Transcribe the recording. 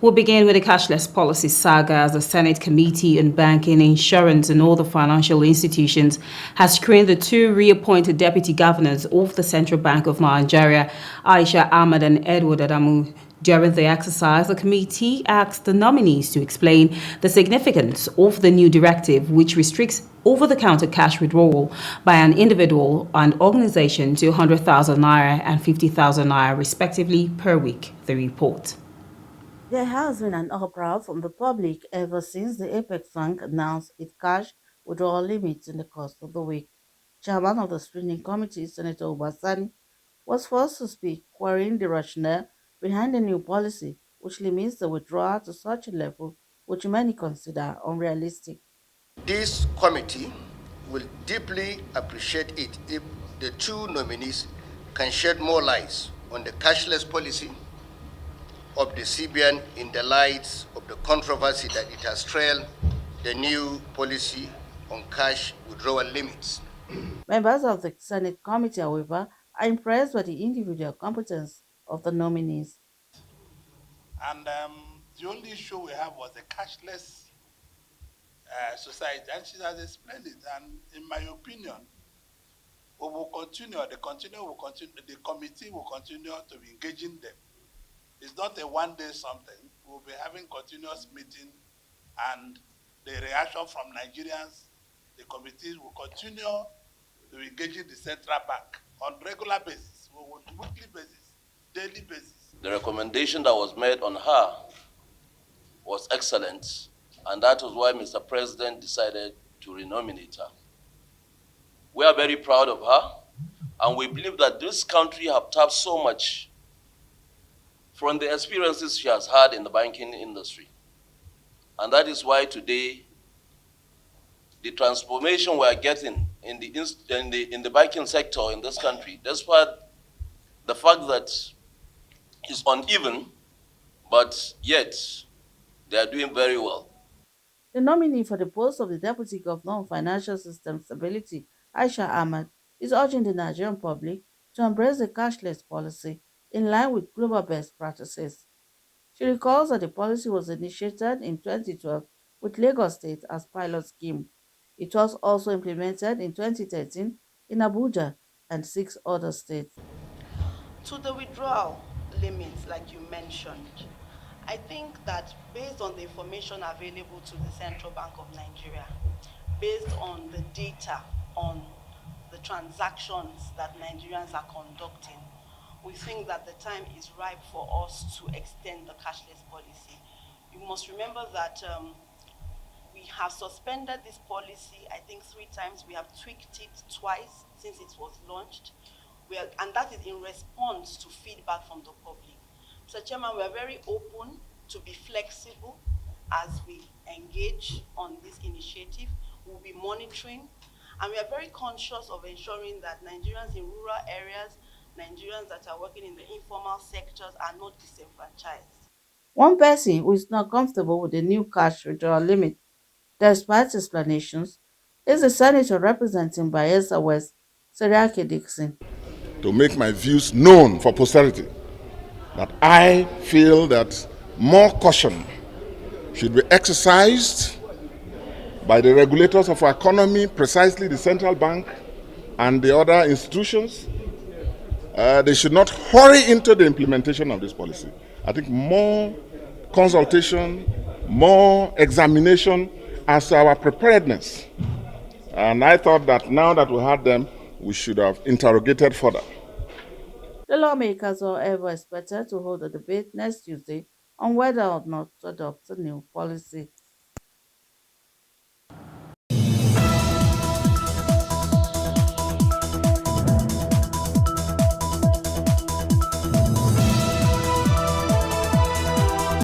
We'll begin with the cashless policy saga as the Senate Committee on Banking, Insurance and Other Financial Institutions has screened the two reappointed deputy governors of the Central Bank of Nigeria, Aisha Ahmad and Edward Adamu. During the exercise, the committee asked the nominees to explain the significance of the new directive, which restricts over-the-counter cash withdrawal by an individual and organization to 100,000 naira and 50,000 naira respectively per week, the report. There has been an uproar from the public ever since the Apex Bank announced its cash withdrawal limits in the course of the week. Chairman of the screening committee, Senator Obasani, was forced to speak, querying the rationale behind the new policy, which limits the withdrawal to such a level which many consider unrealistic. This committee will deeply appreciate it if the two nominees can shed more light on the cashless policy of the CBN in the light of the controversy that it has trailed the new policy on cash withdrawal limits. Members of the Senate committee, however, are impressed by the individual competence of the nominees. And the only issue we have was the cashless society, and she has explained it. And in my opinion, we will continue. The committee will continue to be engaging them. It's not a one-day something. We'll be having continuous meeting, and the reaction from Nigerians, the committees will continue to be engaging the central bank on regular basis, weekly basis, daily basis. The recommendation that was made on her was excellent, and that was why Mr. President decided to renominate her. We are very proud of her, and we believe that this country has tapped so much from the experiences she has had in the banking industry. And that is why today, the transformation we are getting in the banking sector in this country, despite the fact that it's uneven, but yet they are doing very well. The nominee for the post of the Deputy Governor on Financial System Stability, Aisha Ahmad, is urging the Nigerian public to embrace the cashless policy in line with global best practices. She recalls that the policy was initiated in 2012 with Lagos State as pilot scheme. It was also implemented in 2013 in Abuja and 6 other states. To the withdrawal limits, like you mentioned, I think that based on the information available to the Central Bank of Nigeria, based on the data on the transactions that Nigerians are conducting, we think that the time is ripe for us to extend the cashless policy. You must remember that we have suspended this policy, I think 3 times. We have tweaked it twice since it was launched. And that is in response to feedback from the public. Mr. Chairman, we are very open to be flexible as we engage on this initiative. We'll be monitoring, and we are very conscious of ensuring that Nigerians in rural areas, Nigerians that are working in the informal sectors are not disenfranchised. One person who is not comfortable with the new cash withdrawal limit, despite explanations, is the senator representing Bayelsa West, Seriake Dixon. To make my views known for posterity, that I feel that more caution should be exercised by the regulators of our economy, precisely the central bank and the other institutions. They should not hurry into the implementation of this policy. I think more consultation, more examination as to our preparedness. And I thought that now that we had them, we should have interrogated further. The lawmakers, however, expected to hold a debate next Tuesday on whether or not to adopt a new policy.